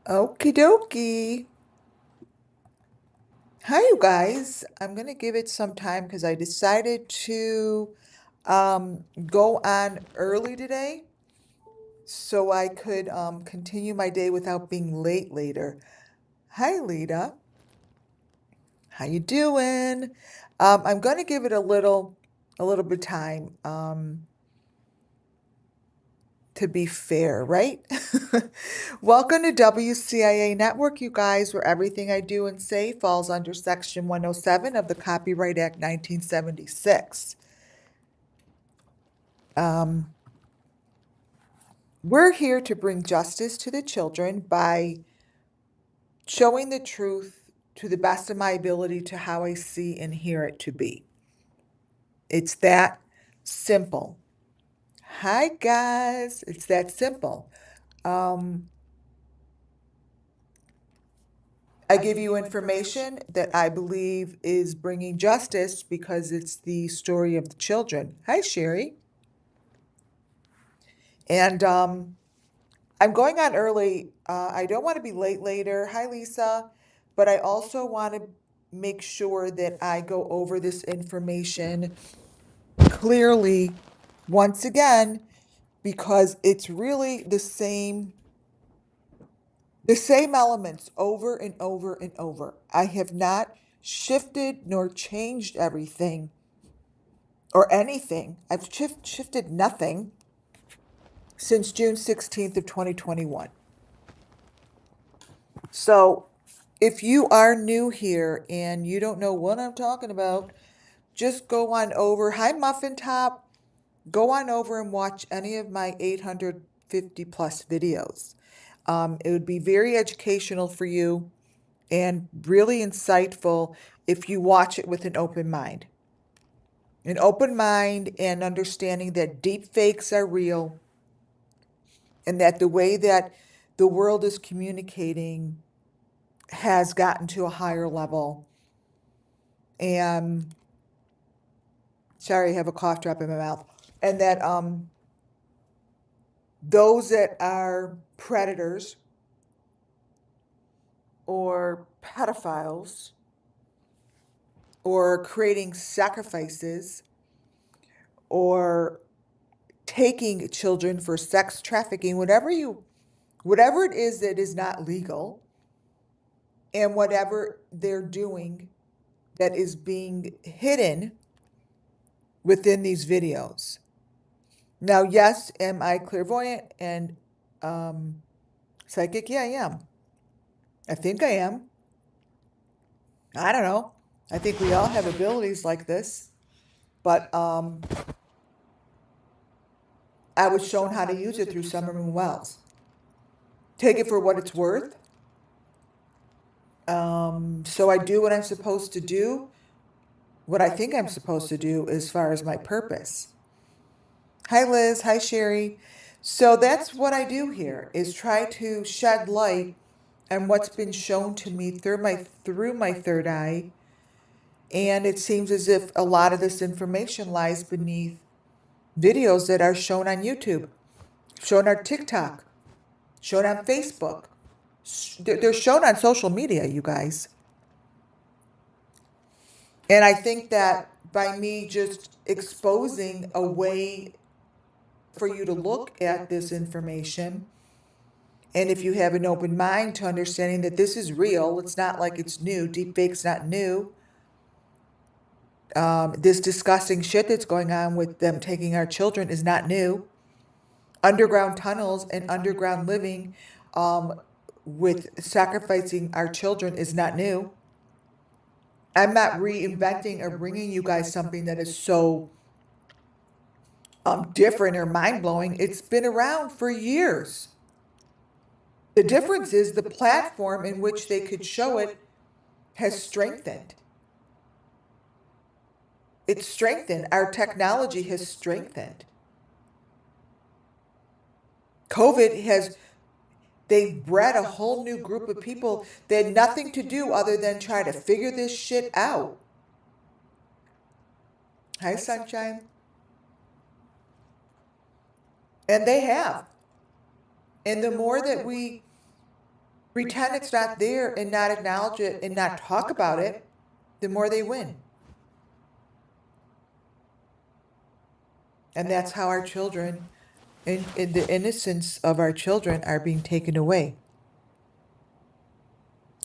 Okie dokie. Hi, you guys. I'm going to give it some time because I decided to go on early today so I could continue my day without being late later. Hi, Lita. How you doing? I'm going to give it a little bit of time. To be fair, right? Welcome to WCIA Network, you guys, where everything I do and say falls under Section 107 of the Copyright Act 1976. Um, we're here to bring justice to the children by showing the truth to the best of my ability to how I see and hear it to be. It's that simple. Hi, guys. It's that simple. Um, I give you information that I believe is bringing justice because it's the story of the children. Hi, Sherry. And I'm going on early. I don't want to be late later. Hi, Lisa. But I also want to make sure that I go over this information clearly once again because it's really the same elements over and over and over. I have not shifted nor changed everything or anything. I've shifted nothing since June 16th of 2021. So if you are new here and you don't know what I'm talking about, just go on over. Hi, Muffin Top. Go on over and watch any of my 850 plus videos. It would be very educational for you and really insightful if you watch it with an open mind. An open mind and understanding that deep fakes are real and that the way that the world is communicating has gotten to a higher level. And sorry, I have a cough drop in my mouth. And that those that are predators or pedophiles or creating sacrifices or taking children for sex trafficking, whatever it is that is not legal, and whatever they're doing that is being hidden within these videos. Now, yes, am I clairvoyant and um, psychic? Yeah, I am. I think I am. I don't know. I think we all have abilities like this, but I was shown how to use it through Summer Moon Wells. Take it for what it's worth. So I do what I'm supposed to do, what I think I'm supposed to do as far as my purpose. Hi, Liz. Hi, Sherry. So that's what I do here is try to shed light on what's been shown to me through my third eye. And it seems as if a lot of this information lies beneath videos that are shown on YouTube, shown on TikTok, shown on Facebook. They're shown on social media, you guys. And I think that by me just exposing a way for you to look at this information, and if you have an open mind to understanding that this is real, it's not like it's new, deepfake's not new. This disgusting shit that's going on with them taking our children is not new. Underground tunnels and underground living with sacrificing our children is not new. I'm not reinventing or bringing you guys something that is so different or mind blowing. It's been around for years. The difference is the platform in which they could show it has strengthened. It's strengthened. Our technology has strengthened. COVID has, they've bred a whole new group of people that had nothing to do other than try to figure this shit out. Hi, Sunshine. And they have. And the more that we pretend it's not there and not acknowledge it and not talk about it, the more they win. And that's how our children and the innocence of our children are being taken away.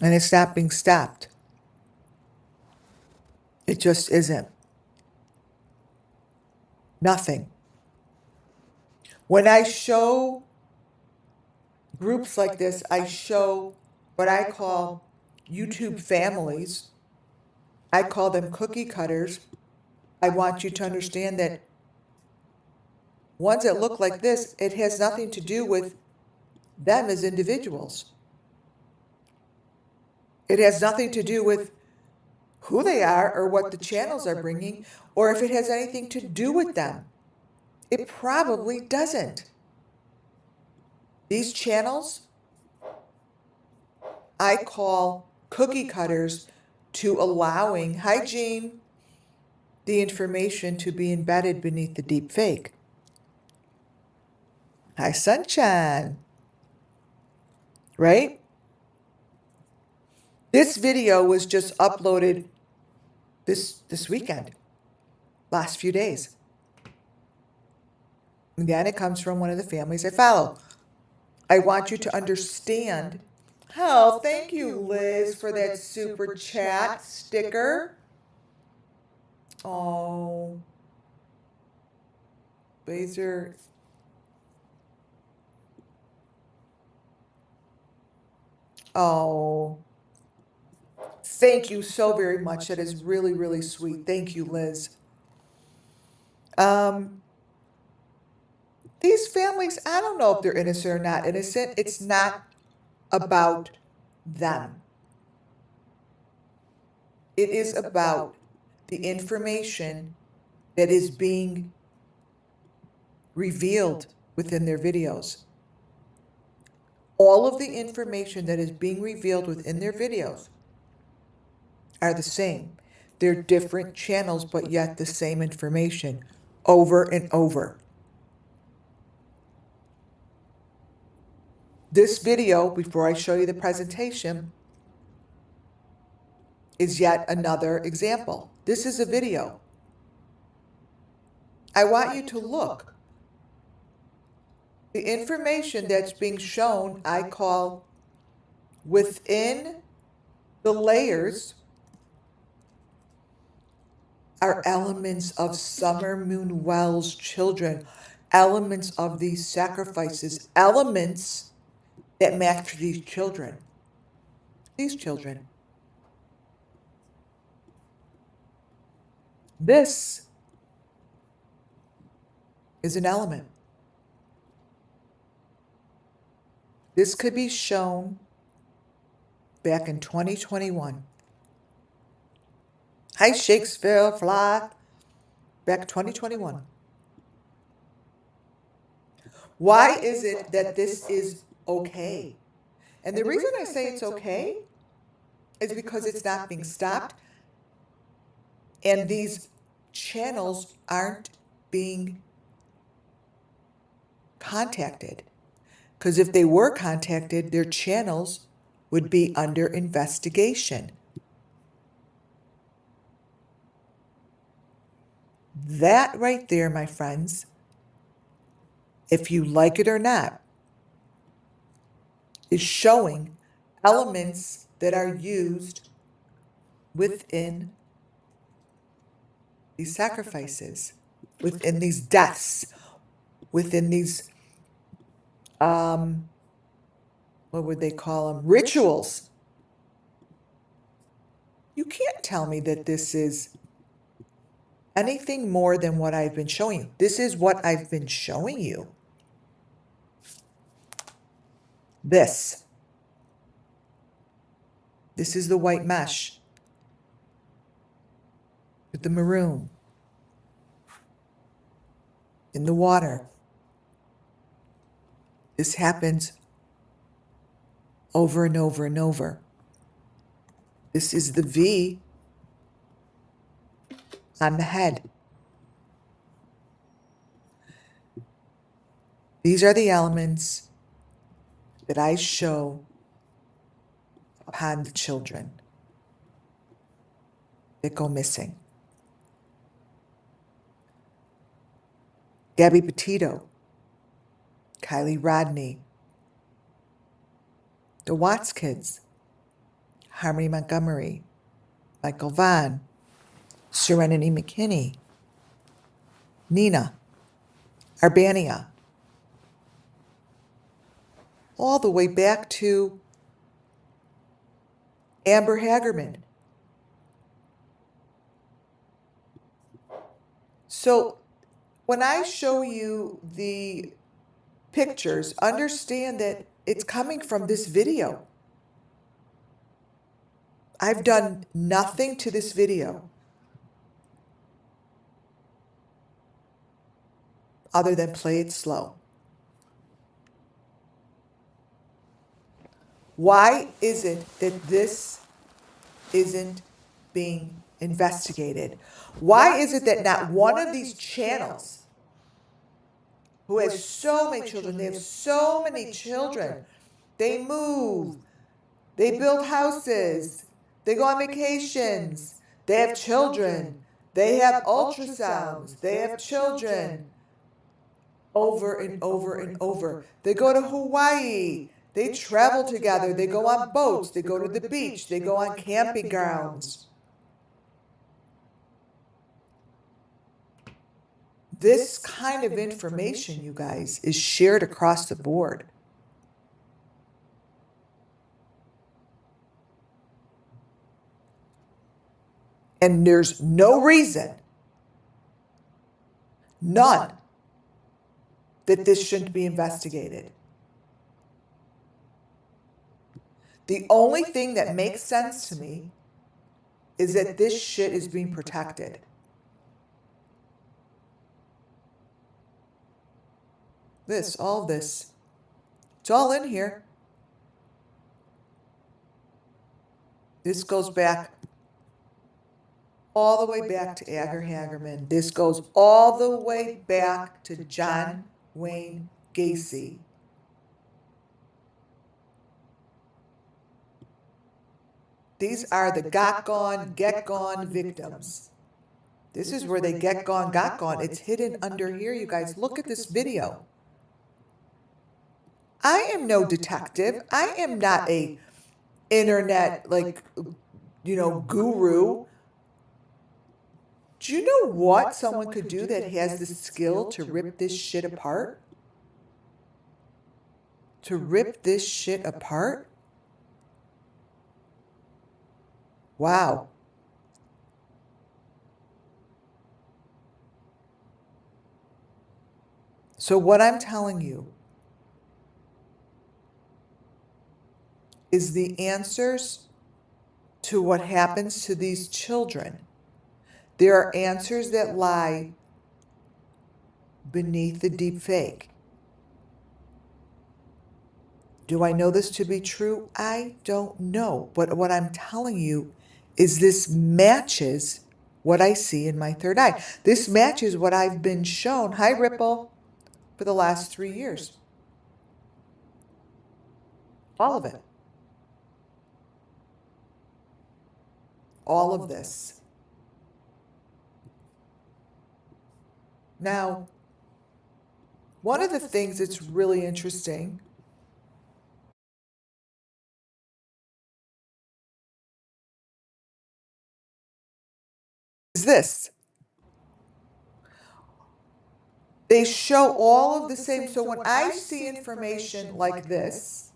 And it's not being stopped. It just isn't. Nothing. When I show groups like this, I show what I call YouTube families. I call them cookie cutters. I want you to understand that ones that look like this, it has nothing to do with them as individuals. It has nothing to do with who they are or what the channels are bringing, or if it has anything to do with them. It probably doesn't. These channels, I call cookie cutters to allowing hygiene, the information to be embedded beneath the deep fake. Hi, sunshine. Right? This video was just uploaded this weekend, last few days. Again, it comes from one of the families I follow. I want you to understand. Oh, thank you, Liz, for that super chat sticker. Oh, Blazer. Oh, thank you so very much. That is really, really sweet. Thank you, Liz. These families, I don't know if they're innocent or not innocent. It's not about them. It is about the information that is being revealed within their videos. All of the information that is being revealed within their videos are the same. They're different channels, but yet the same information over and over. This video, before I show you the presentation, is yet another example. This is a video. I want you to look. The information that's being shown, I call within the layers, are elements of Summer Moon Wells' children, elements of these sacrifices, elements that match these children. These children. This is an element. This could be shown back in 2021. Hi, Shakespeare, Fly. Back 2021. Why is it that this is okay? And the reason I say it's okay is because it's not being stopped, and these channels aren't being contacted. Because if they were contacted, their channels would be under investigation. That right there, my friends, if you like it or not, is showing elements that are used within these sacrifices, within these deaths, within these, what would they call them? Rituals. You can't tell me that this is anything more than what I've been showing you. This is what I've been showing you. This is the white mesh with the maroon in the water. This happens over and over and over. This is the V on the head. These are the elements that I show upon the children that go missing. Gabby Petito, Kylie Rodney, the Watts kids, Harmony Montgomery, Michael Vaughn, Serenity McKinney, Nina, Arbania, all the way back to Amber Hagerman. So when I show you the pictures, understand that it's coming from this video. I've done nothing to this video other than play it slow. Why is it that this isn't being investigated? Why is it that not one of these channels, who has so many children, they have so many children, they move, they build houses, they go on vacations, they have children, they have ultrasounds, they have children, over and over and over. They go to Hawaii, they travel together, they go on boats, they go to the beach, they go on camping grounds. This kind of information, you guys, is shared across the board. And there's no reason, none, that this shouldn't be investigated. The only thing that makes sense to me is that this shit is being protected. All this, it's all in here. This goes back all the way back to Amber Hagerman. This goes all the way back to John Wayne Gacy. These are the got gone, get gone victims. This is where they get gone, got gone. It's hidden under here, you guys. Look at this video. I am no detective. I am not a internet, guru. Do you know what someone could do that has the skill to rip this shit apart? To rip this shit apart? Wow. So what I'm telling you is the answers to what happens to these children. There are answers that lie beneath the deep fake. Do I know this to be true? I don't know. But what I'm telling you is this matches what I see in my third eye. This matches what I've been shown, hi Ripple, for the last 3 years. All of it. All of this. Now, one of the things that's really interesting is this. They show all of the same. So when I see information like this,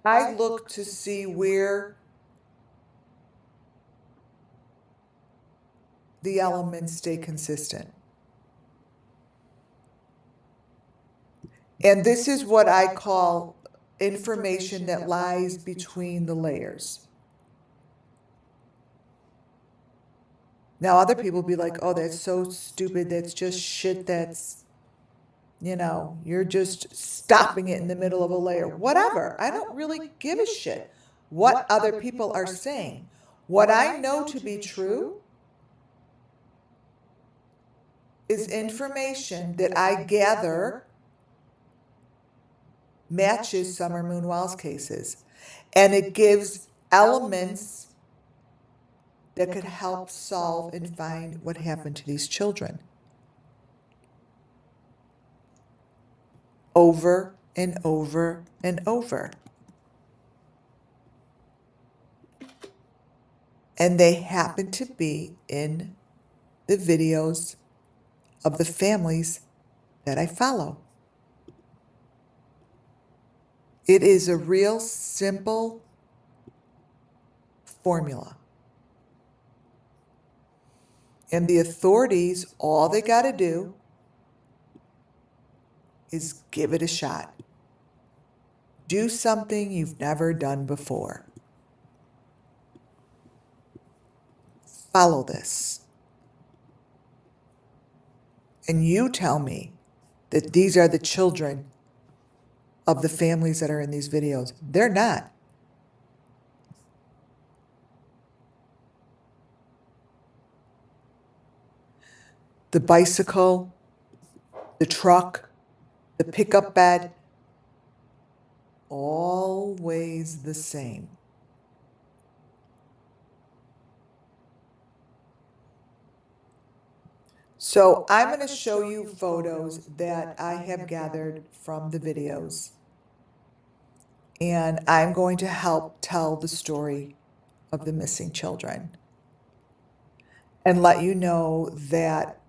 I look to see where the elements stay consistent. And this is what I call information that lies between the layers. Now, other people will be like, oh, that's so stupid. That's just shit that's, you're just stopping it in the middle of a layer. Whatever. I don't really give a shit what other people are saying. What I know to be true is information that I gather matches Summer Moon Wells cases. And it gives elements that could help solve and find what happened to these children. Over and over and over. And they happen to be in the videos of the families that I follow. It is a real simple formula. And the authorities, all they got to do is give it a shot. Do something you've never done before. Follow this. And you tell me that these are the children of the families that are in these videos. They're not. The bicycle, the truck, the pickup bed, always the same. So I'm going to show you photos that I have gathered from the videos. And I'm going to help tell the story of the missing children. And let you know that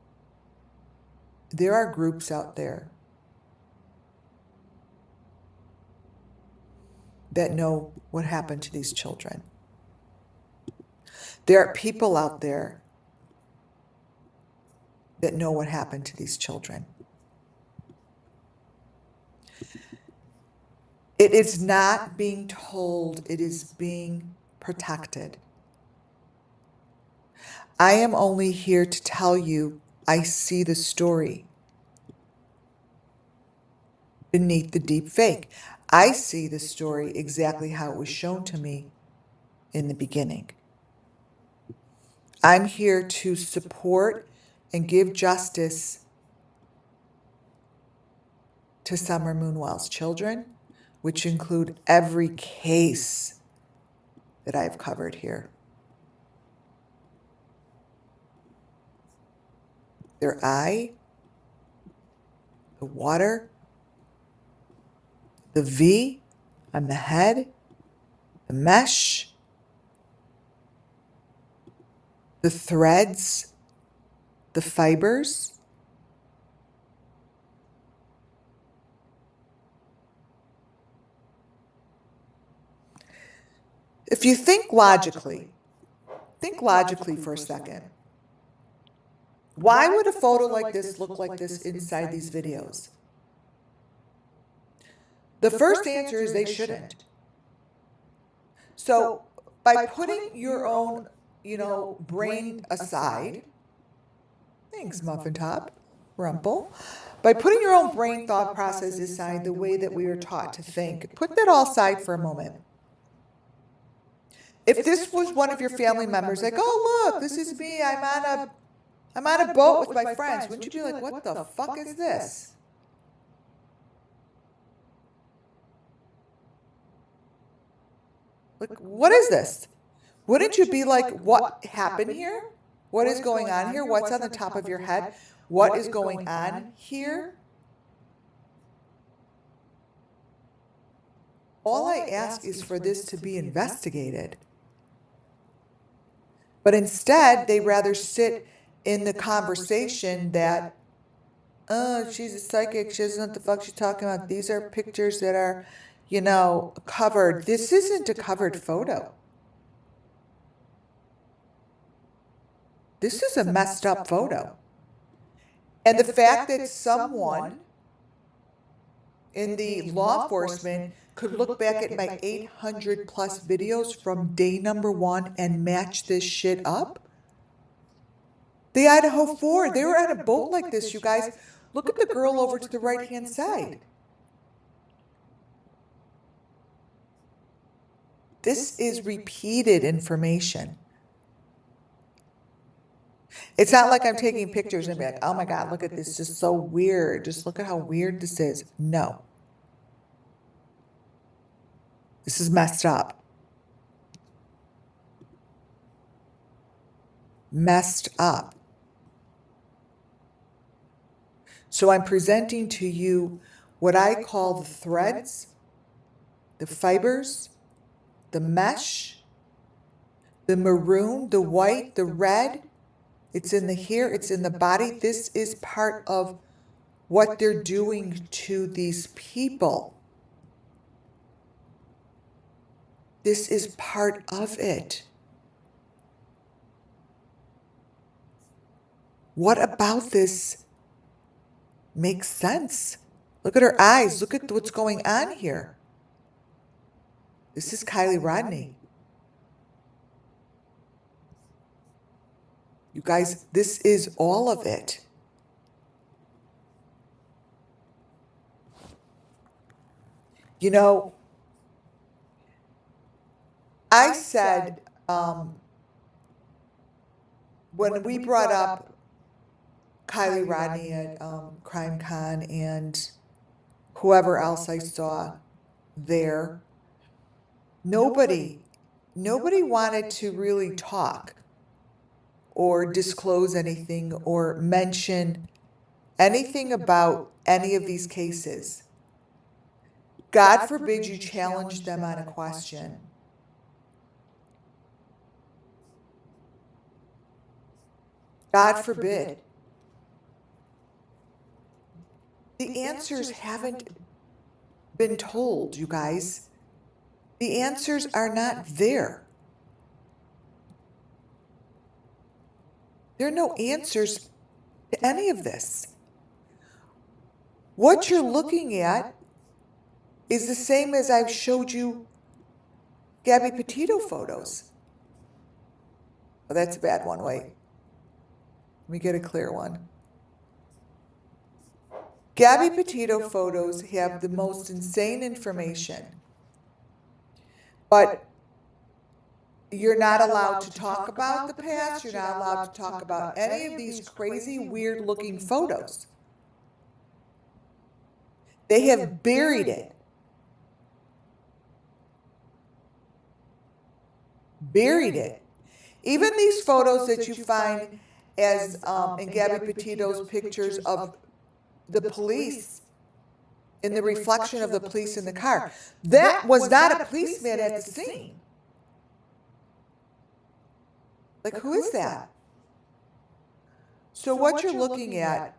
there are groups out there that know what happened to these children. There are people out there that know what happened to these children. It is not being told, it is being protected. I am only here to tell you I see the story beneath the deep fake. I see the story exactly how it was shown to me in the beginning. I'm here to support and give justice to Summer Moon Wells' children, which include every case that I've covered here. Their eye, the water, the V on the head, the mesh, the threads, the fibers. If you think logically for a second. Why would a photo like this look like this inside these videos? The first answer is they shouldn't. So by putting your own, brain aside, thanks, Muffin Top, Rumple. By putting your own brain thought process aside, the way that we were taught to think, put that all aside for a moment. If this was one of your family members, like, oh, look, this is me, I'm on a boat with my friends, wouldn't you be like, what the fuck is this? Like, what is this? Wouldn't you be like, what happened here? What is going on here? What's on the top of your head? What is going on here? All I ask is for this to be investigated. But instead, they rather sit in the conversation that, oh, she's a psychic, she doesn't know what the fuck she's talking about. These are pictures that are, covered. This isn't a covered photo. This is a messed up photo. And the fact that someone in the law enforcement could look back at my 800 plus videos from day number 1 and match this shit up. The Idaho 4, they were on a boat like this, you guys. Look at the girl over to the right-hand side. This is repeated information. It's not like I'm taking pictures and be like, oh my God, look at this, just so weird. Just look at how weird this is. No. This is messed up. Messed up. So I'm presenting to you what I call the threads, the fibers, the mesh, the maroon, the white, the red. It's in the hair, it's in the body. This is part of what they're doing to these people. This is part of it. What about this makes sense? Look at her eyes. Look at what's going on here. This is Kylie Rodney. You guys, this is all of it. You know, I said when we brought up Kylie Rodney at Crime Con and whoever else I saw there, nobody wanted to really talk or disclose anything or mention anything about any of these cases. God forbid you challenge them on a question. God forbid. The answers haven't been told, you guys. The answers are not there. There are no answers to any of this. What you're looking at is the same as I've showed you Gabby Petito photos. Oh, that's a bad one. Wait. Let me get a clear one. Gabby Petito photos have the most insane information, but you're not allowed to talk about the past. You're not allowed to talk about any of these crazy, weird-looking photos. They have buried it. Buried it. Even these photos that you find as in Gabby Petito's pictures of the police, in the reflection of the police in the car, that was not a policeman at the scene. Like, who is that? So what you're looking at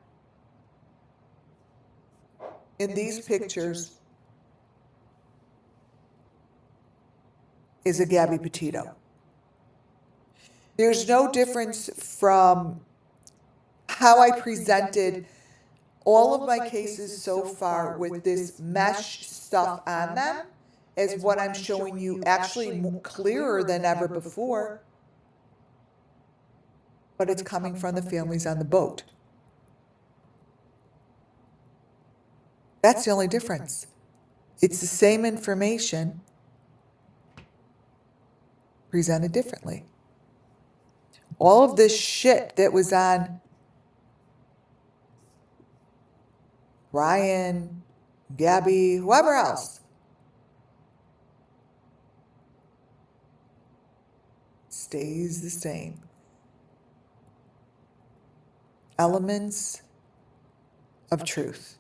in these pictures is a Gabby Petito. There's no difference from how I presented all of my cases so far with this mesh stuff on them as what I'm showing you, actually clearer than ever before. But it's coming from the families on the boat. That's the only difference. It's the same information presented differently. All of this shit that was on Ryan, Gabby, whoever else, stays the same. Elements of truth.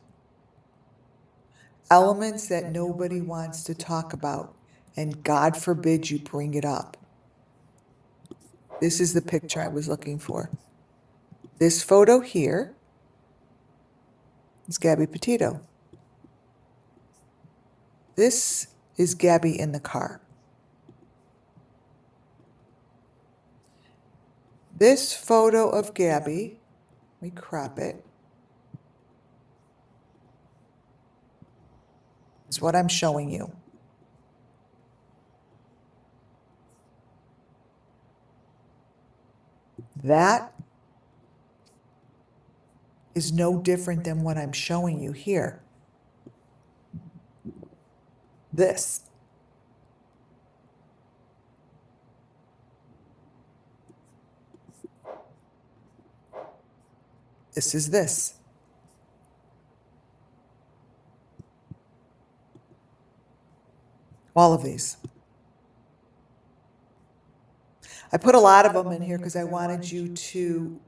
Elements that nobody wants to talk about, and God forbid you bring it up. This is the picture I was looking for. This photo here is Gabby Petito. This is Gabby in the car. This photo of Gabby, let me crop it, is what I'm showing you. That is no different than what I'm showing you here. This. This is this. All of these. I put a lot of them in here because I wanted you to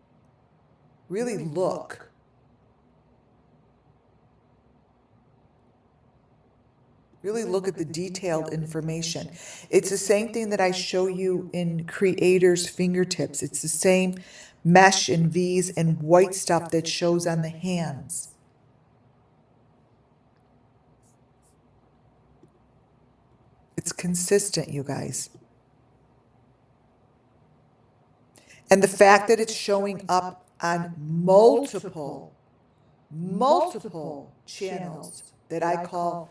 really look. Really look at the detailed information. It's the same thing that I show you in Creator's Fingertips. It's the same mesh and V's and white stuff that shows on the hands. It's consistent, you guys. And the fact that it's showing up on multiple channels that I call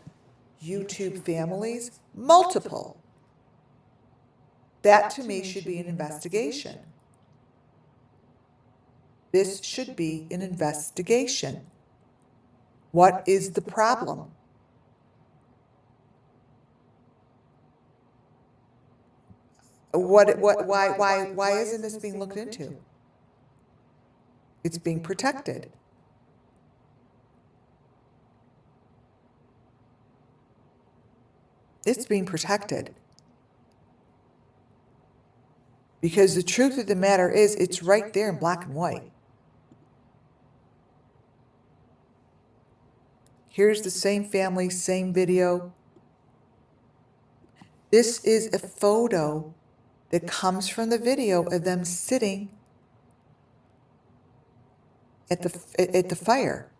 YouTube families, multiple. That to me should be an investigation. This should be an investigation. What is the problem? Why isn't this being looked into? It's being protected. It's being protected. Because the truth of the matter is, it's right there in black and white. Here's the same family, same video. This is a photo that comes from the video of them sitting at the fire.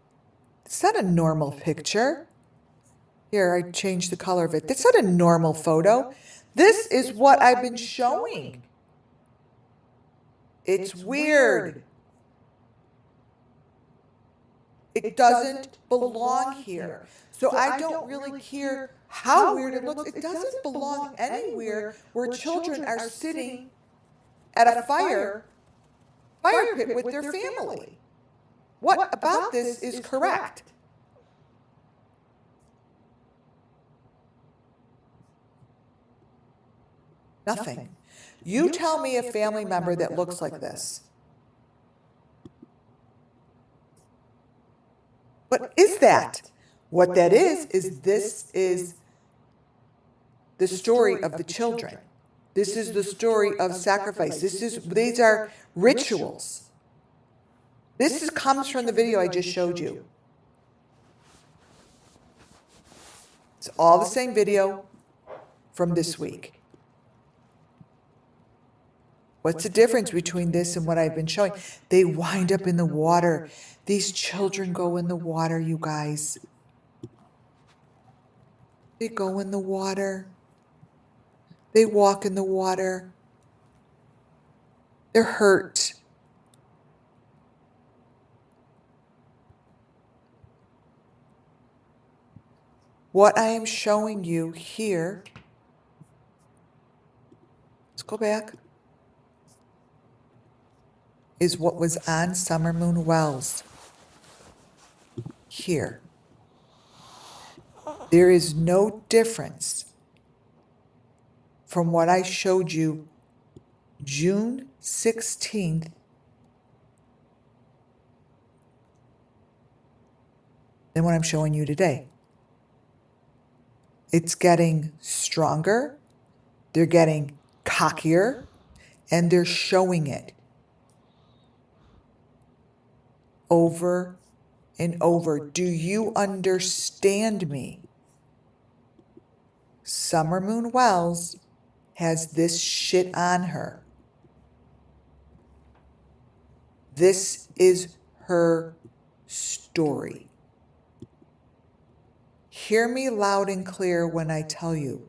It's not a normal picture. Here, I changed the color of it. That's not a normal photo. This is what I've been showing. It's weird. It doesn't belong here. So I don't really care how weird it looks. It doesn't belong anywhere where children are sitting at a fire pit with their family. What about this is correct? Nothing. You tell me a family member that looks like this. What is that? What that is this is the story of the children. This is the story of sacrifice. These are rituals. This comes from the video I just showed you. It's all the same video from this week. What's the difference between this and what I've been showing? They wind up in the water. These children go in the water, you guys. They go in the water. They walk in the water. They're hurt. What I am showing you here, let's go back, is what was on Summer Moon Wells. Here. There is no difference from what I showed you June 16th than what I'm showing you today. It's getting stronger, they're getting cockier, and they're showing it over and over. Do you understand me? Summer Moon Wells has this shit on her. This is her story. Hear me loud and clear when I tell you.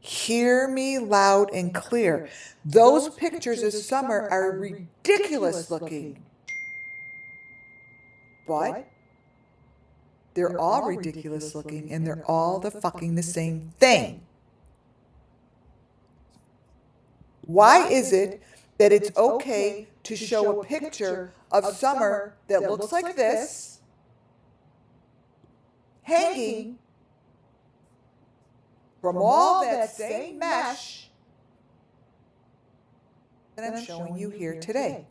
Hear me loud and clear. Those pictures of Summer are ridiculous looking. But they're all ridiculous looking, and they're all the same thing. Why is it that it's okay to show a picture of Summer that looks like this, hanging from all that same mesh that I'm showing you here today?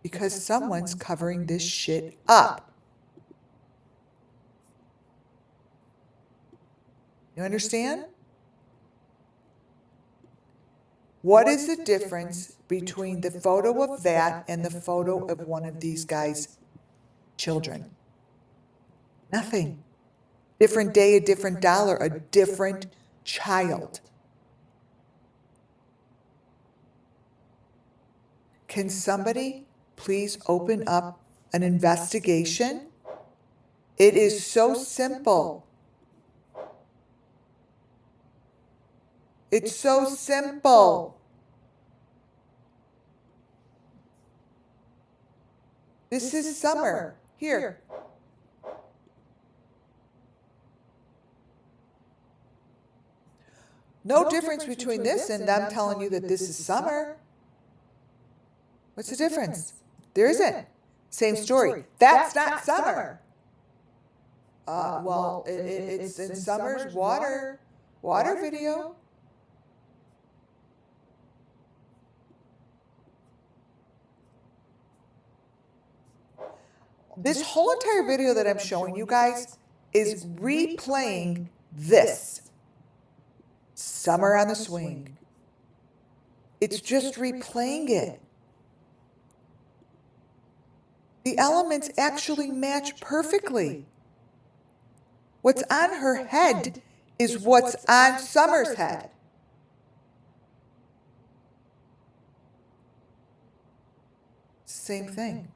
because someone's covering this shit up. You understand? What is the difference between the photo of that and the photo of one of these guys' children? Nothing. Different day, a different dollar, a different child. Can somebody please open up an investigation? It is so simple. It's so simple. This is summer. Here. No difference between this and them telling you that this is summer. What's the difference? There isn't. Same story. That's not summer. Well, it's in summer's water video. This whole entire video that I'm showing you guys is replaying this. Summer on the Swing. It's just replaying it. The elements actually match perfectly. What's on her head is what's on Summer's head. Same thing.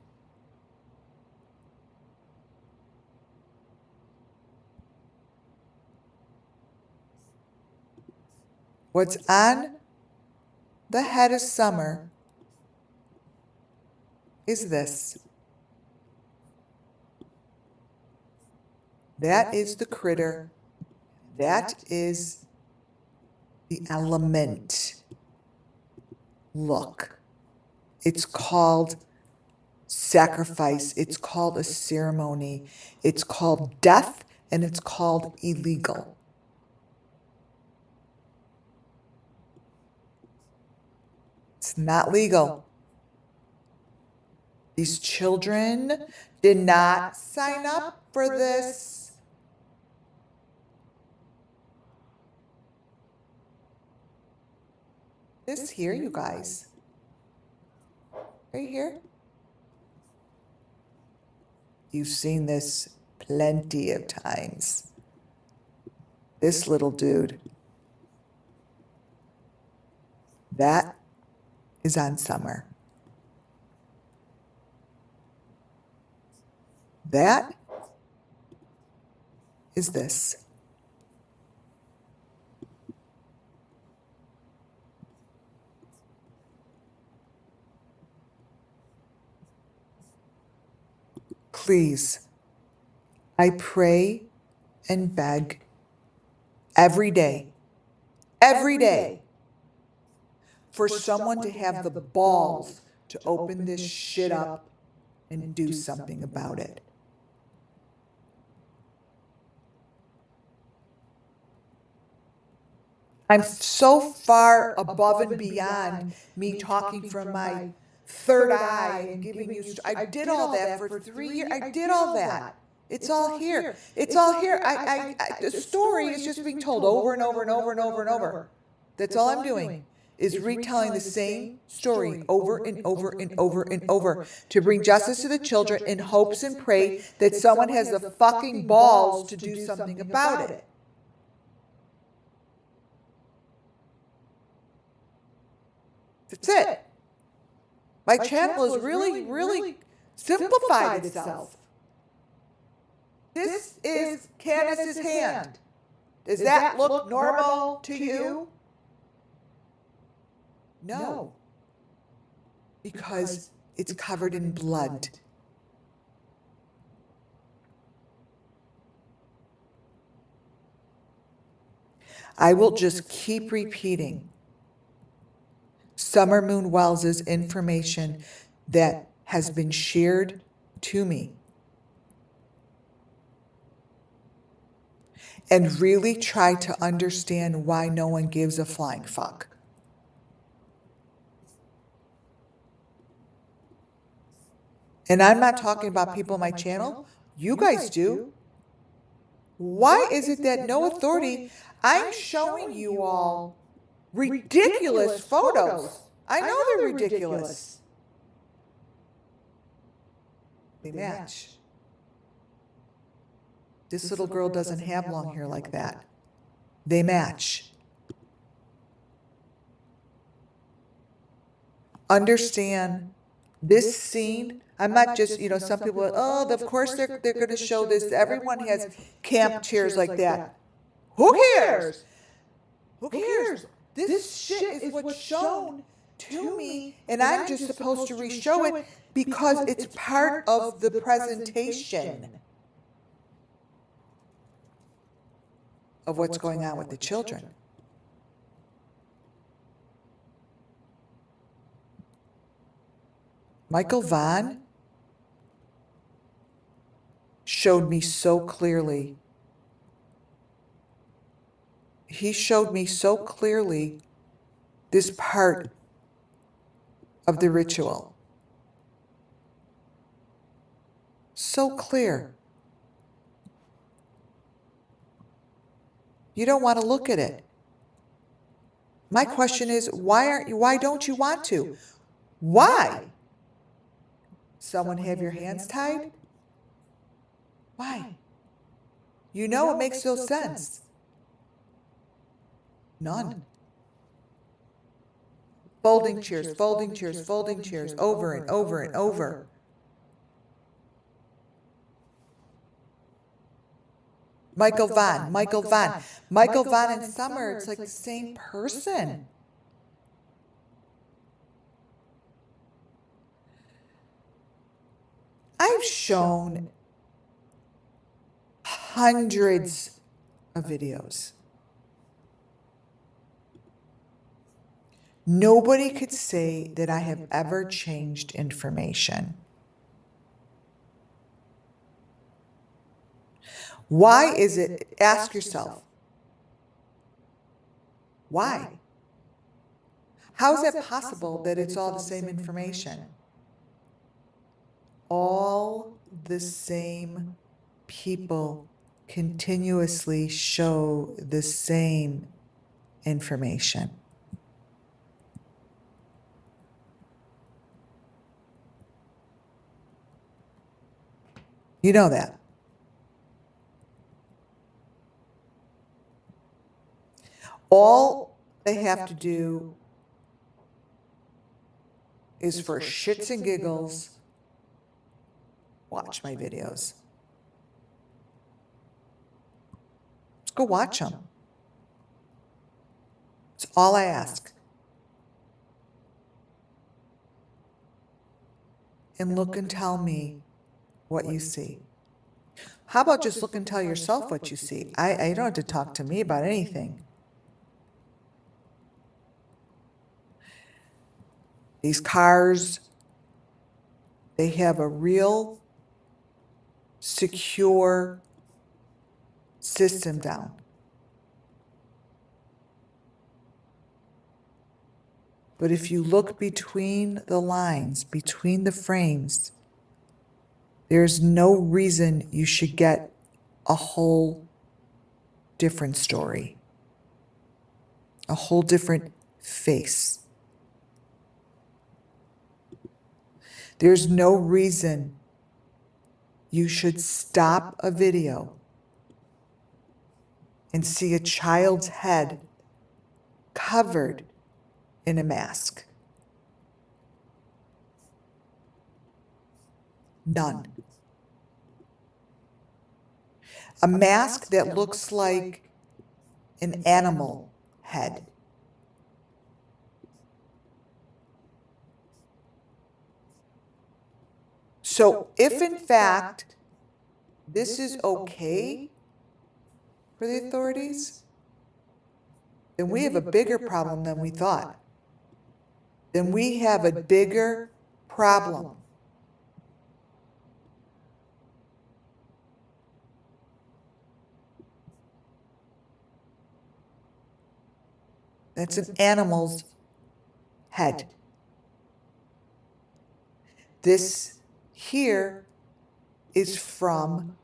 What's on the head of Summer is this. That is the critter. That is the element. Look, it's called sacrifice. It's called a ceremony. It's called death, and it's called illegal. It's not legal. These children did not sign up for this. This here, you guys. Right here. You've seen this plenty of times. This little dude. That is on Summer. That is this. Please, I pray and beg every day, for someone to have the balls to open this shit up and do something about it. I'm so far above and beyond me talking from my third eye and giving you. I did all that for 3 years. I did all that. It's all here. It's all here. The story is just being told over and over and over and over and over. That's all I'm doing, is retelling the same story over and over and over and over to bring justice to the children in hopes and pray that someone has the fucking balls to do something about it. That's it. My channel has really simplified itself. This is Candace's hand. Does that look normal to you? No. Because it's covered in blood. I will just keep repeating Summer Moon Wells' information that has been shared to me, and really try to understand why no one gives a flying fuck. And I'm not talking about people on my channel. You guys do. Why is it that no authority? I'm showing you all ridiculous photos. I know they're ridiculous. They match. This little girl doesn't have long hair like that. They match. Understand this scene. I'm not just, some people are, oh, of course they're going to show this. Everyone has camp chairs like that. Who cares? Who cares? This shit is what's shown to me, and I'm just supposed to re-show it because it's part of the presentation of what's going on with the children. Michael Vaughn showed me so clearly. He showed me so clearly this part of the ritual. So clear. You don't want to look at it. My question is, why don't you want to? Why? Someone have your hands tied? Why? You know it makes no sense. None. Folding chairs, folding chairs, folding chairs, over and over and over. Michael Vaughn, Michael Vaughn. Michael Vaughn and Summer, it's like the same person. I've shown hundreds of videos. Nobody could say that I have ever changed information. Why is it? Ask yourself. Why? How is that possible that it's all the same information? All the same people continuously show the same information. You know that. All they have to do is, for shits and giggles, watch my videos. Let's go watch them. It's all I ask. And look and tell me what you see. How about just look and tell yourself what you see? I don't have to talk to me about anything. These cars, they have a real secure system down. But if you look between the lines, between the frames, there's no reason you should get a whole different story, a whole different face. There's no reason you should stop a video and see a child's head covered in a mask. None. A mask that looks like an animal head. So if in fact this is okay for the authorities, then we have a bigger problem than we thought. Then we have a bigger problem. That's an animal's head. This Here is from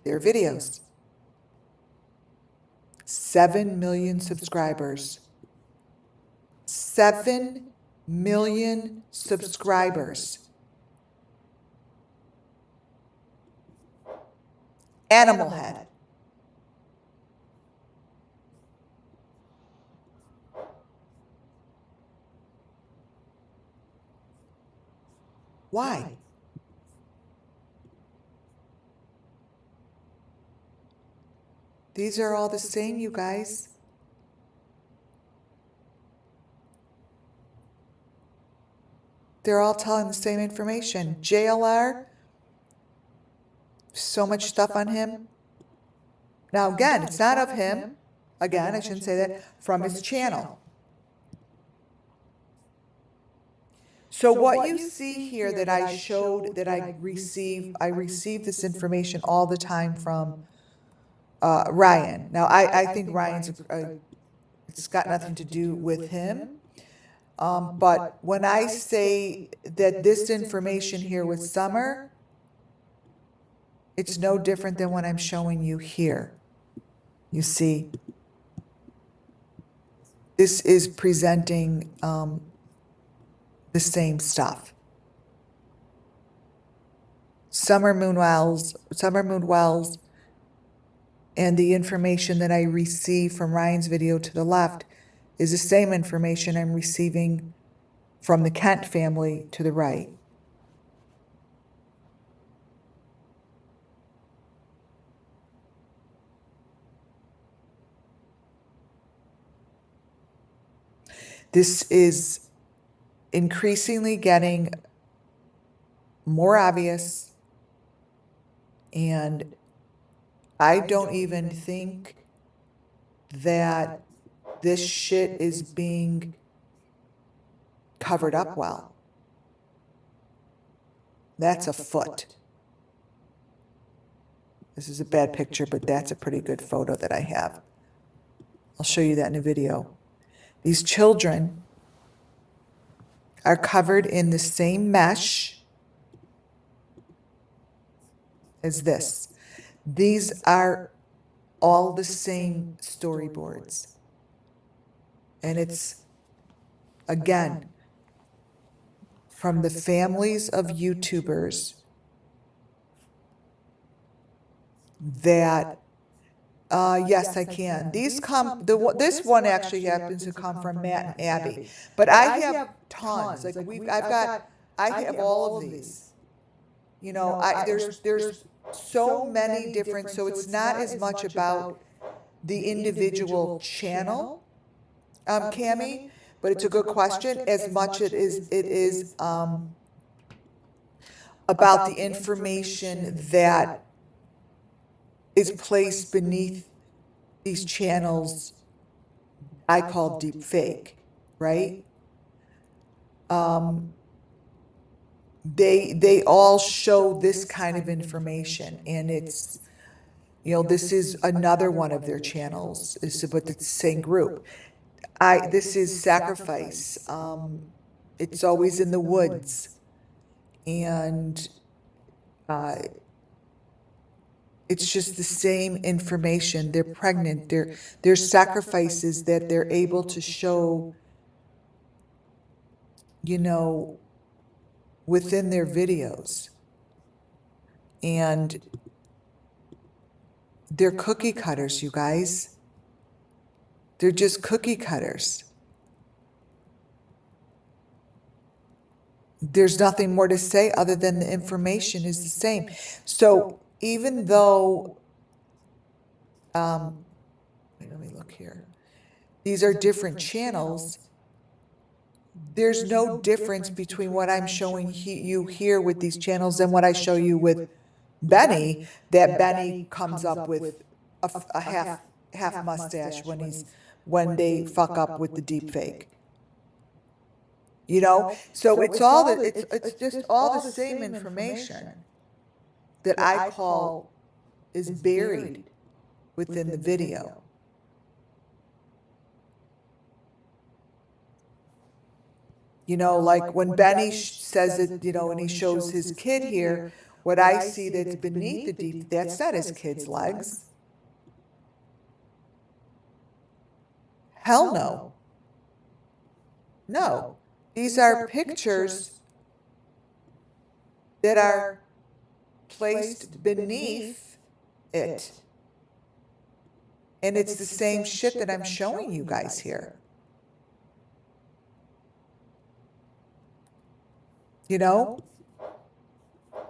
their videos. 7 million subscribers. 7 million subscribers. Animal head. Why? These are all the same, you guys. They're all telling the same information. JLR, so much stuff on him. Now, again, it's not of him. Again, I shouldn't say that. From his channel. So what you see here that I showed that I receive this information all the time from Ryan. Now, I think Ryan's, it's got nothing to do with him. But when I say that this information here with Summer, it's no different than what I'm showing you here. You see, this is presenting the same stuff. Summer Moon Wells, and the information that I receive from Ryan's video to the left is the same information I'm receiving from the Kent family to the right. This is increasingly getting more obvious, and I don't even think that this shit is being covered up well. That's a foot. This is a bad picture, but that's a pretty good photo that I have. I'll show you that in a video. These children are covered in the same mesh as this. These are all the same storyboards. And it's, again, from the families of YouTubers that, yes, I can. These come, this one actually happens to come from Matt and Abby. But I have tons. Like I have all of these. You know, there's so many different, so it's not as much about the individual channel, Cammie, but it's a good question, as much it is about the information that is placed beneath these channels I call deep fake, right? They all show this kind of information, and it's, you know, this is another one of their channels, but it's the same group. This is Sacrifice. It's always in the woods, and it's just the same information. They're pregnant. There's sacrifices that they're able to show, you know, within their videos. And they're cookie cutters, you guys. They're just cookie cutters. There's nothing more to say other than the information is the same. So even though, let me look here. These are different channels. There's no difference between what I'm showing you here with these channels and what I show you with Benny, that Benny comes up with a half mustache when they fuck up with the deep fake. You know, so it's just all the same information that I call is buried within the video. You know, like when Benny says it, you know, and he shows his kid here, what I see that's beneath the deep, that's not his kid's legs. Hell no. No. These are pictures that are placed beneath it. And it's the same shit that I'm showing you guys here. You know?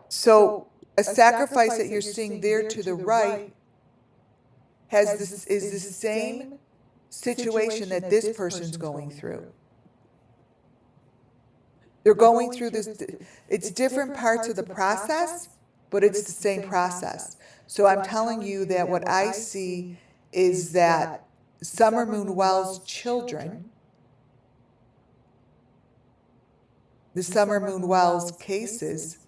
So a sacrifice that you're seeing there to the right is the same situation that this person's going through. They're going through this, it's different parts of the process, but it's the same process. So I'm telling you that what I see is that Summer Moon Wells children, the Summer Moon Wells cases,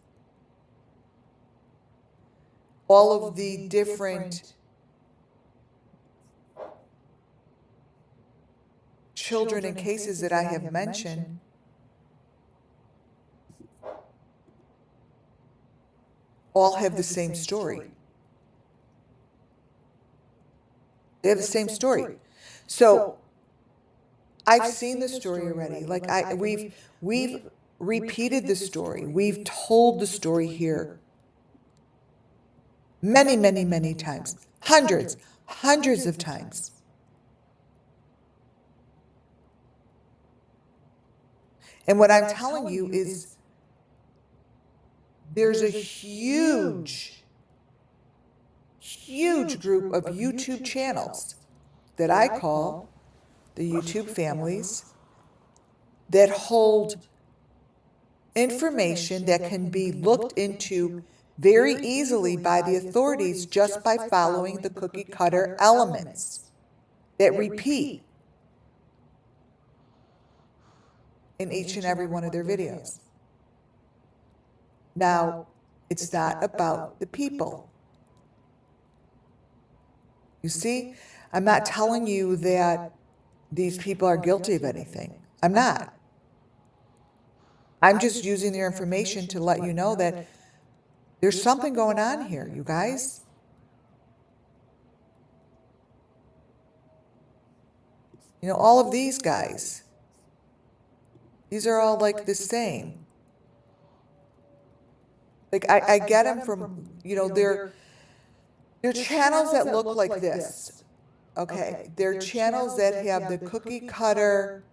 all of the different children and cases that I have mentioned all have the same story. They have the same story. So I've seen the story already. Like we've repeated the story. We've told the story here many, many, many times. Hundreds of times. And what I'm telling you is there's a huge group of YouTube channels that I call the YouTube families that hold information that can be looked into very easily by the authorities just by following the cookie cutter elements that repeat in each and every one of their videos. Now, it's not about the people. You see, I'm not telling you that these people are guilty of anything. I'm not. I'm just using their information to let you know that there's something going on here, you guys. You know, all of these guys, these are all like the same. Like I get them from, you know, they're channels that look like this. Okay, they're channels that have the cookie cutter.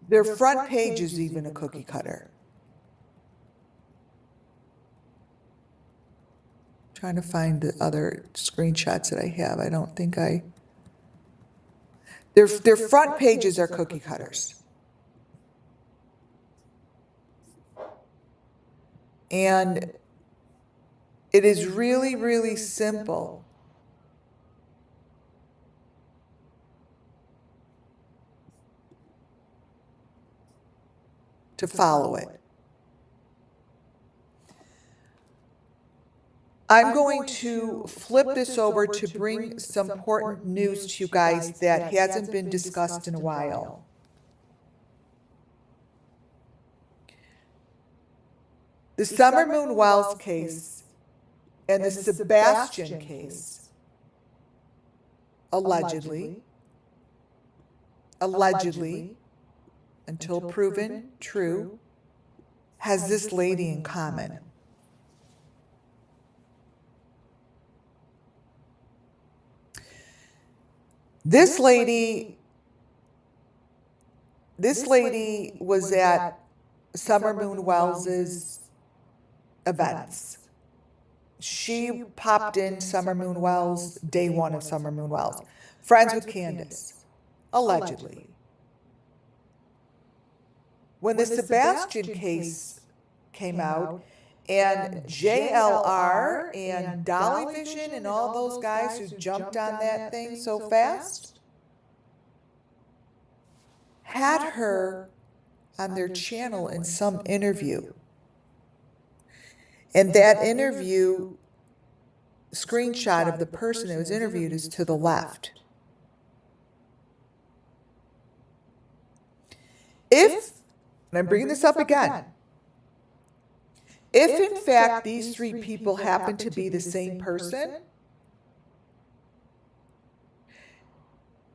Their front page is even a cookie cutter. Trying to find the other screenshots that I have. I don't think their front pages are cookie cutters. And it is really, really simple to follow it. I'm going to flip this over to bring some important news to you guys that hasn't been discussed in a while. The Summer Moon Wells case and the Sebastian case, allegedly, until proven true, has this lady in common. This lady was at Summer Moon Wells's events. She popped in Summer Moon Wells day one of Summer Moon Wells. Friends with Candace, allegedly. When the Sebastian case came out, and JLR and Dolly Vision and all those guys who jumped on that thing so fast had her on their channel in some interview. And that interview screenshot of the person that was interviewed is to the left. If, and I'm bringing this up again, if in fact these three people happen to be the same person,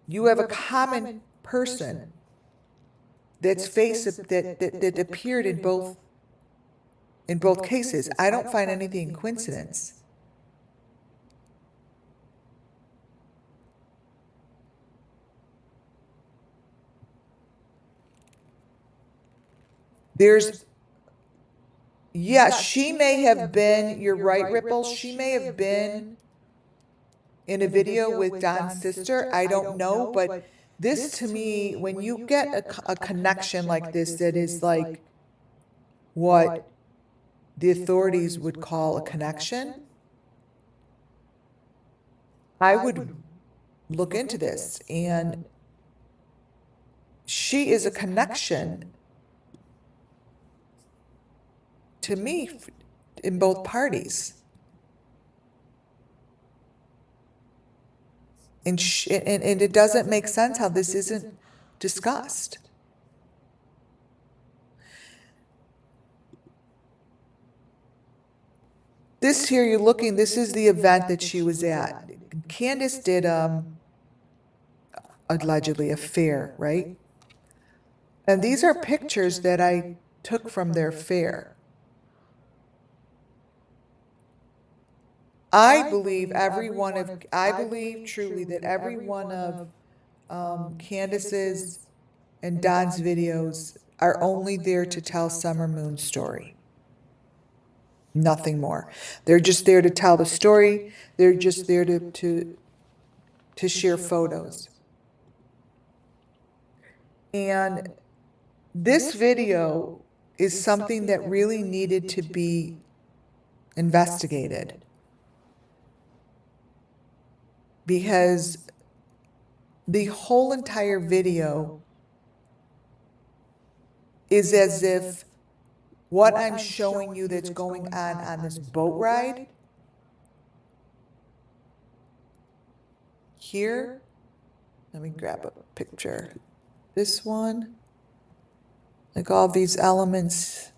you have a common person that's that appeared in both cases. I don't find anything coincidence. She may have been, you're right, Ripple, she may have been in a video with Don's sister. I don't know, but this to me, when you get a connection like this, that is like what the authorities would call a connection, I would look into this. And she is a connection to me in both parties. And it doesn't make sense how this isn't discussed. This here, you're looking, this is the event that she was at. Candace did allegedly a fair, right? And these are pictures that I took from their fair. I believe truly that every one of Candace's and Don's videos are only there to tell Summer Moon's story. Nothing more. They're just there to tell the story. They're just there to share photos. And this video is something that really needed to be investigated. Because the whole entire video is as if what I'm showing you that's going on this boat ride here, let me grab a picture. This one, like all these elements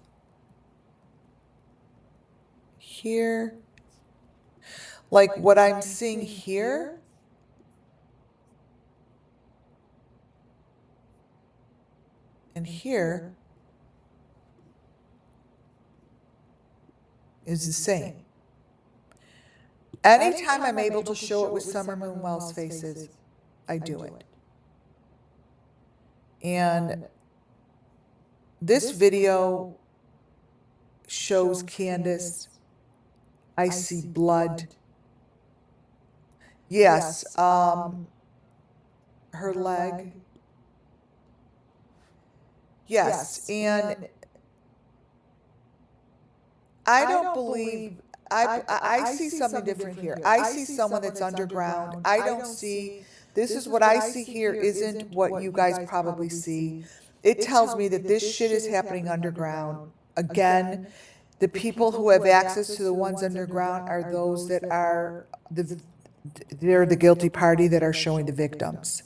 here, like what I'm seeing here and here is the same. Anytime I'm able to show it with Summer Moon Wells faces, I do it. And this video shows Candace. I see blood. Yes, her leg. Yes, and I don't believe, I see something different here. I see someone that's underground. I don't see, this is what I see here isn't what you guys probably see. It tells me that this shit is happening underground. Again, the people who have access to the ones underground are those that are, they're the guilty party that are showing the victims.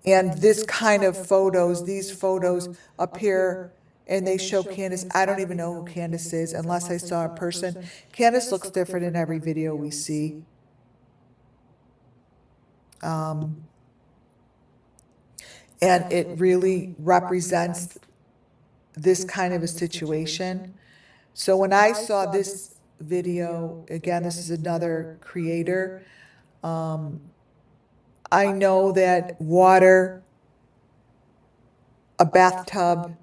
And this kind of photos, these photos appear and they show Candace. I don't even know who Candace is unless I saw a person. Candace looks different in every video we see. And it really represents this kind of a situation. So when I saw this video, again, this is another creator, I know that water, a bathtub,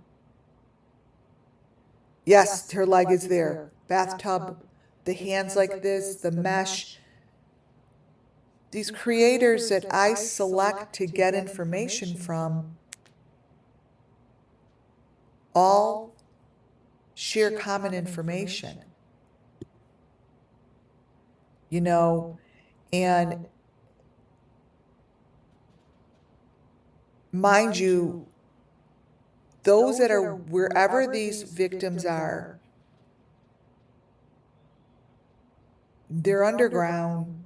yes, her leg is there, bathtub, the hands like this, the mesh. These creators that I select to get information from all share common information. You know, and mind you, those that are wherever these victims are, they're underground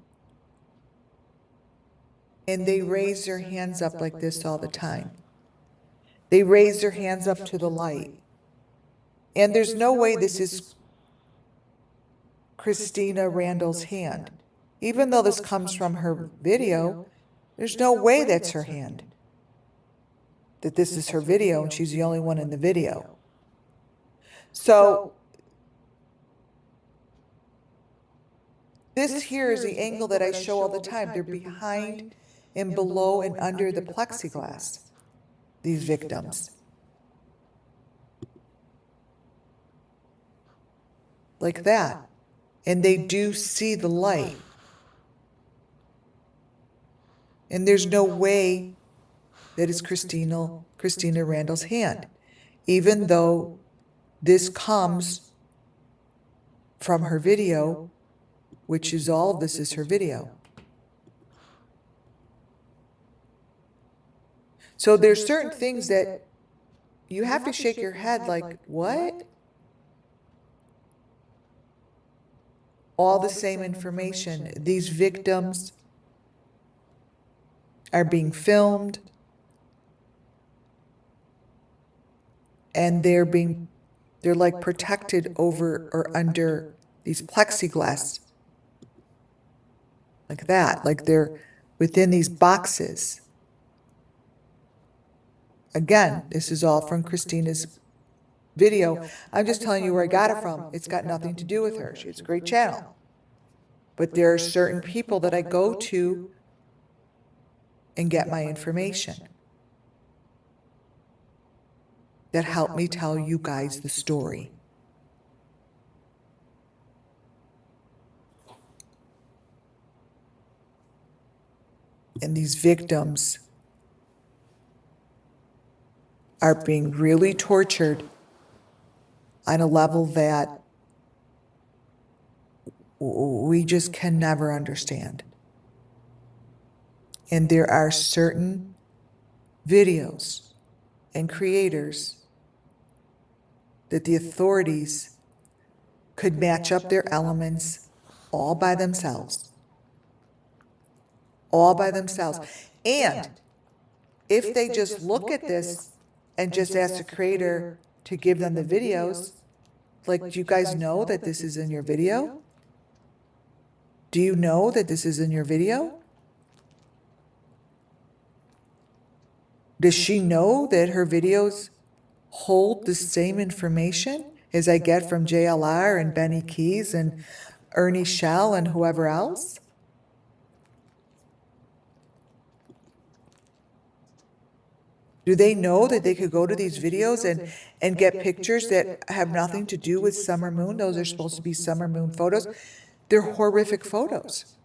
and they raise their hands up like this all the time. They raise their hands up to the light. And there's no way this is Christina Randall's hand. Even though this comes from her video, there's no way that's her hand. That this is her video and she's the only one in the video. So this here is the angle that I show all the time. They're behind and below and under the plexiglass, these victims. Like that. And they do see the light. And there's no way that it's Christina Randall's hand, even though this comes from her video, which is all of this is her video. So there's certain things that you have to shake your head like, what? All the same information. These victims are being filmed, and they're like protected over or under these plexiglass, like that, like they're within these boxes. Again, this is all from Christina's video. I'm just telling you where I got it from. It's got nothing to do with her. She has a great channel. But there are certain people that I go to and get my information that help me tell you guys the story. And these victims are being really tortured on a level that we just can never understand. And there are certain videos and creators that the authorities could match up their elements all by themselves. All by themselves. And if they just look at this and just ask the creator to give them the videos, like, do you guys know that this is in your video? Do you know that this is in your video? Does she know that her videos hold the same information as I get from JLR and Benny Keys and Ernie Shell and whoever else? Do they know that they could go to these videos and get pictures that have nothing to do with Summer Moon? Those are supposed to be Summer Moon photos. They're horrific photos.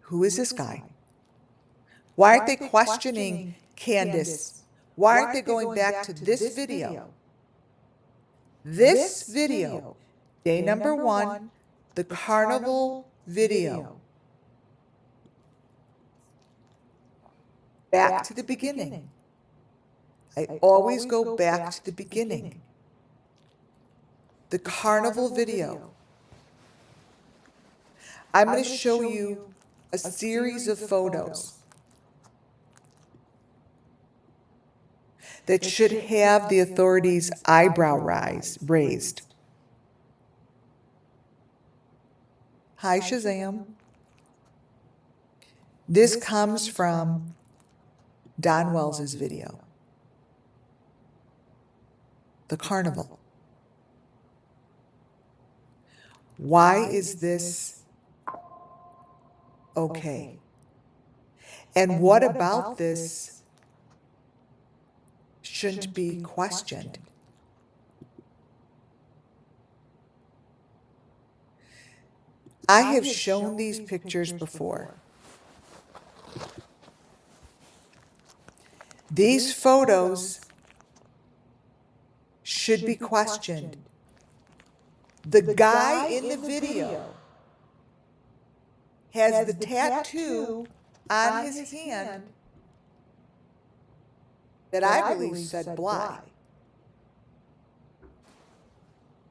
Who is this guy? Why aren't they questioning Candace? Why aren't they going back to this video? This video, day number 1, the carnival video. Back to the beginning. I always go back to the beginning. The carnival video. I'm going to show you a series of photos that should have the authorities' eyebrow raised. Hi, Shazam. This comes from Don Wells' video. The carnival. Why is this okay? And what about this shouldn't be questioned? I have shown these pictures before. These photos should be questioned. The guy in the video has the tattoo on his hand that I believe said Bly.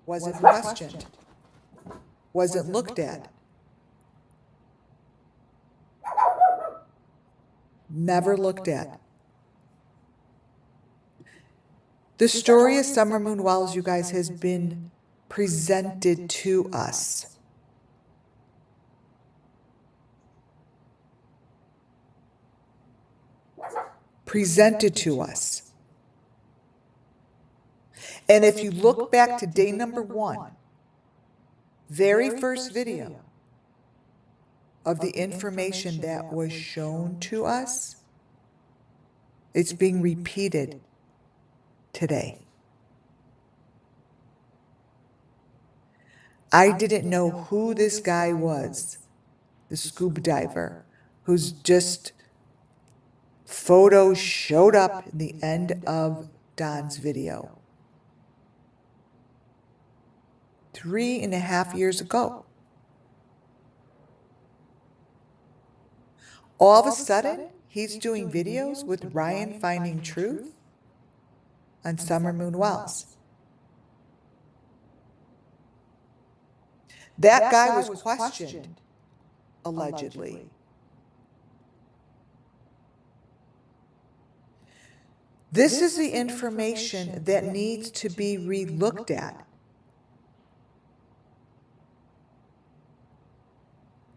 Wasn't questioned. Wasn't looked at. Never looked at. The story of Summer Moon Wells, you guys, has been presented to us. Presented to us. And if you look back to day number 1, very first video of the information that was shown to us, it's being repeated today. I didn't know who this guy was, the scuba diver, whose just photo showed up in the end of Don's video 3.5 years ago. All of a sudden, he's doing videos with Ryan Finding Truth on Summer Moon Wells. That guy was questioned, allegedly. This is the information that needs to be re-looked at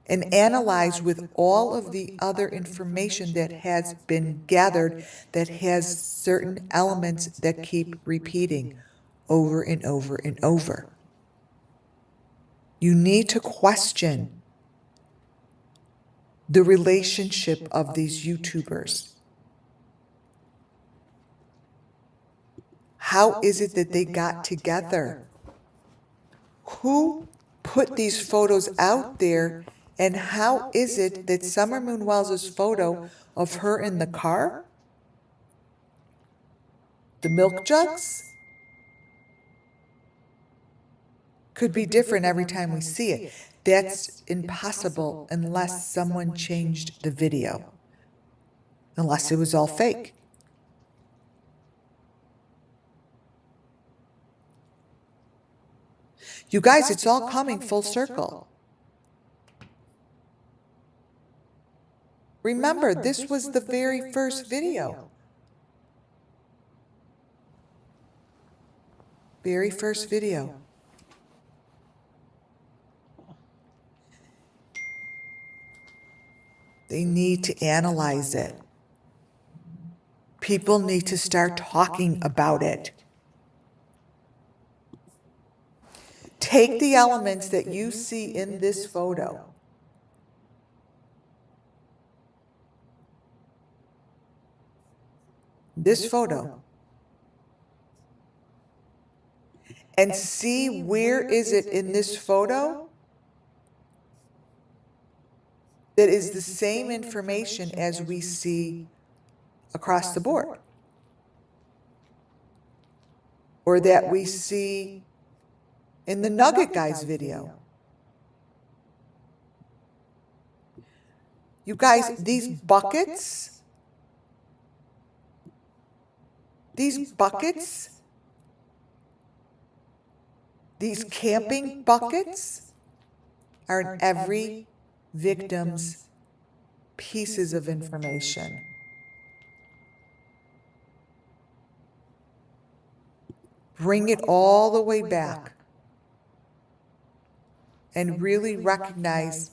and analyzed with all of the other information that has been gathered that has certain elements that keep repeating over and over and over. You need to question the relationship of these YouTubers. How is it that they got together? Who put these photos out there? And how is it that Summer Moon Wells' photo of her in the car, the milk jugs, could be different every time we see it? That's impossible unless someone changed the video, unless it was all fake. You guys, it's all coming full circle. Remember, this was the very first video. Very first video. They need to analyze it. People need to start talking about it. Take the elements that you see in this photo. This photo. And see where is it in this photo that is the same information as we see across the board, or that we see in the Nugget Guy's video. You guys, these buckets, these camping buckets are in every victim's pieces of information. Bring it all the way back and really recognize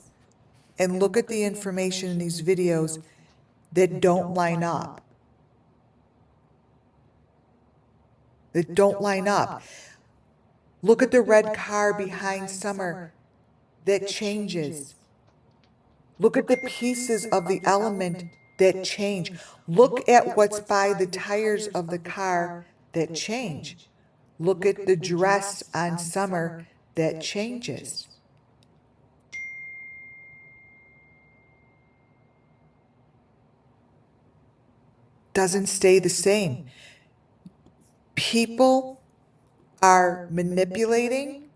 and look at the information in these videos that don't line up. That don't line up. Look at the red car behind Summer that changes. Look at the pieces of the element that change. Look at what's by the tires of the car that change. Look at the dress on Summer that changes. Doesn't stay the same. People are manipulating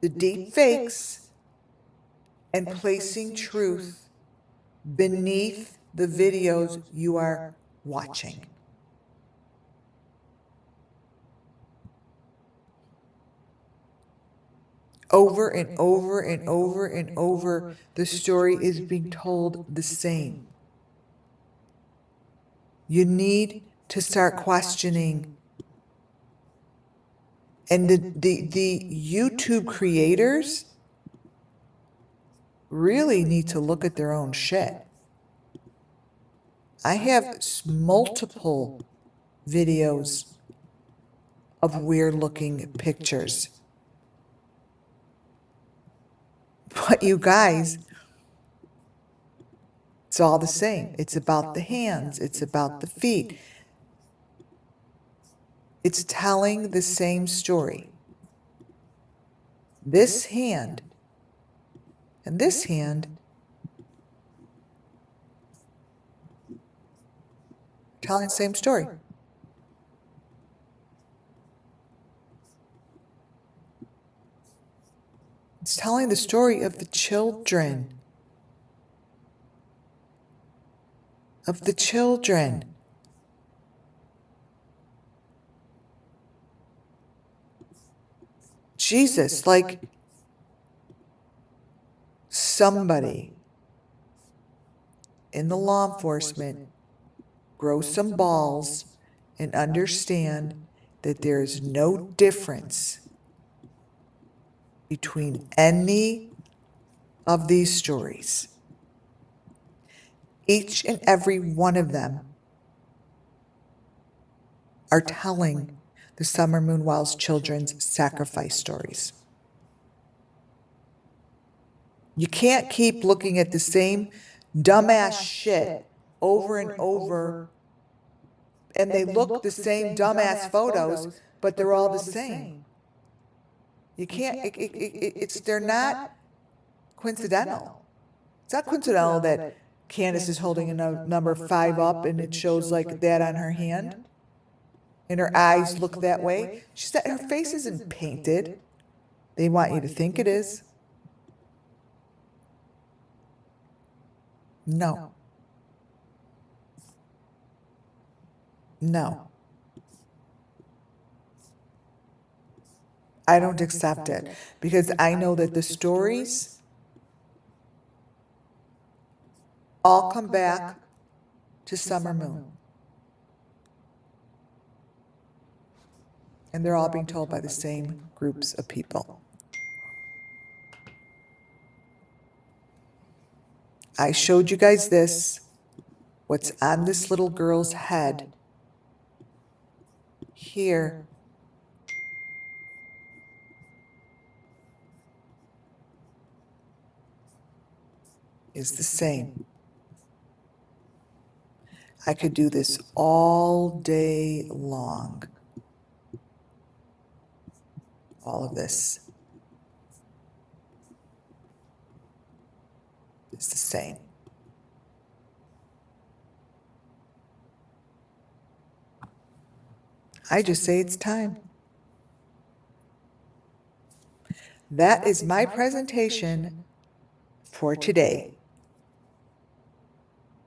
the deep fakes and placing truth beneath the videos you are watching. Over and over and over and over, the story is being told the same. You need to start questioning. And the YouTube creators really need to look at their own shit. I have multiple videos of weird looking pictures. But you guys, it's all the same. It's about the hands. It's about the feet. It's telling the same story. This hand and this hand telling the same story. It's telling the story of the children. Of the children. Jesus, like somebody in the law enforcement grow some balls and understand that there is no difference between any of these stories. Each and every one of them are telling the Summer Moon Wild's children's sacrifice stories. You can't keep looking at the same dumbass shit over and over, and they look the same dumbass photos, but they're all the same. You can't, they're not coincidental. It's not coincidental that Candace is holding a number 5 up and it shows like that on her hand, and her eyes look that way. She said her face isn't painted. They want you to think it is. No. No. I don't accept it because I know that the stories all come back to Summer Moon. And they're all being told by the same groups of people. I showed you guys this, what's on this little girl's head. Here is the same. I could do this all day long. All of this is the same. I just say it's time. That is my presentation for today.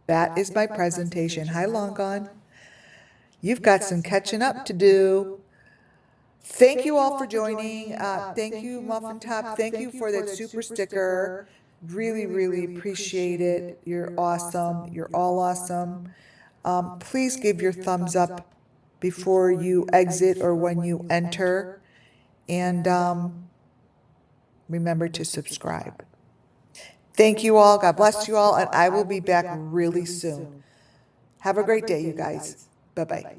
That is my presentation. Hi, Long Gone. You've got some catching up to do. Thank you all for joining. Thank you, Muffin Top. Thank you for that super sticker. Really, really appreciate it. You're awesome. You're all awesome. Please give your thumbs up before you exit or when you enter. And remember to subscribe. Thank you all. God bless you all. And I will be back really soon. Have a great day, you guys. Bye-bye.